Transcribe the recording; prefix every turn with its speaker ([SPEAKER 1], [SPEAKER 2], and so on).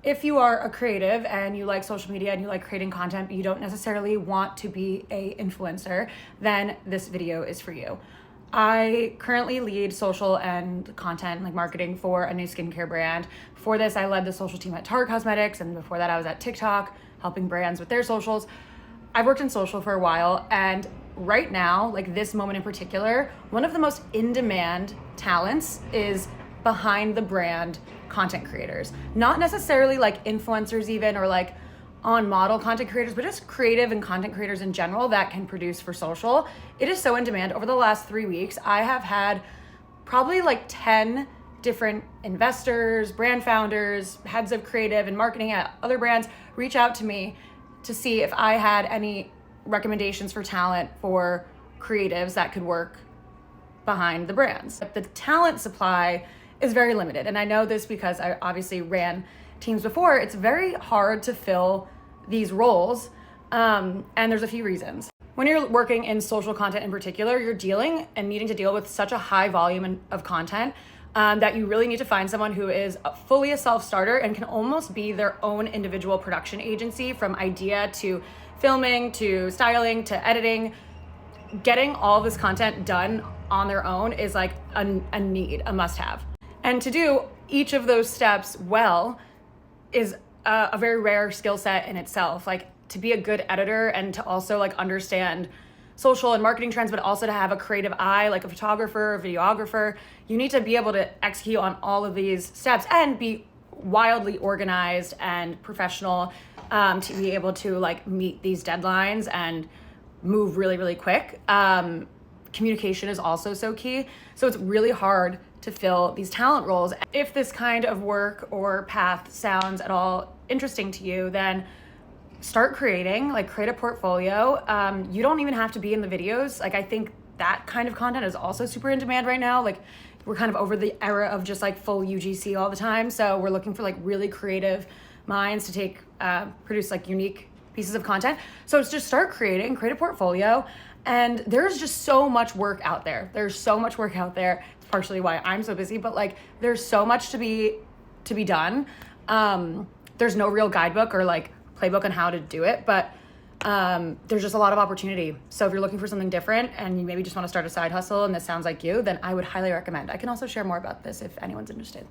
[SPEAKER 1] If you are a creative and you like social media and you like creating content, but you don't necessarily want to be a influencer, then this video is for you. I currently lead social and content like marketing for a new skincare brand. Before this, I led the social team at Tarte Cosmetics, and before that I was at TikTok helping brands with their socials. I've worked in social for a while, and right now, like this moment in particular, one of the most in-demand talents is behind the brand content creators. Not necessarily like influencers even, or like on model content creators, but just creative and content creators in general that can produce for social. It is so in demand. Over the last 3 weeks, I have had probably like 10 different investors, brand founders, heads of creative and marketing at other brands reach out to me to see if I had any recommendations for talent for creatives that could work behind the brands. The talent supply is very limited. And I know this because I obviously ran teams before. It's very hard to fill these roles. And there's a few reasons. When you're working in social content in particular, you're dealing and needing to deal with such a high volume of content that you really need to find someone who is fully a self-starter and can almost be their own individual production agency, from idea to filming to styling to editing. Getting all this content done on their own is like a need, a must-have. And to do each of those steps well is a very rare skill set in itself. Like to be a good editor and to also like understand social and marketing trends, but also to have a creative eye, like a photographer, a videographer, you need to be able to execute on all of these steps and be wildly organized and professional to be able to like meet these deadlines and move really, really quick. Communication is also so key. So it's really hard to fill these talent roles. If this kind of work or path sounds at all interesting to you, then start creating, like create a portfolio. You don't even have to be in the videos. Like I think that kind of content is also super in demand right now. Like we're kind of over the era of just like full UGC all the time. So we're looking for like really creative minds to produce like unique pieces of content. So it's just start creating, create a portfolio. And there's just so much work out there. There's so much work out there. It's partially why I'm so busy, but like there's so much to be done. There's no real guidebook or like playbook on how to do it, but there's just a lot of opportunity. So if you're looking for something different and you maybe just want to start a side hustle and this sounds like you, then I would highly recommend. I can also share more about this if anyone's interested.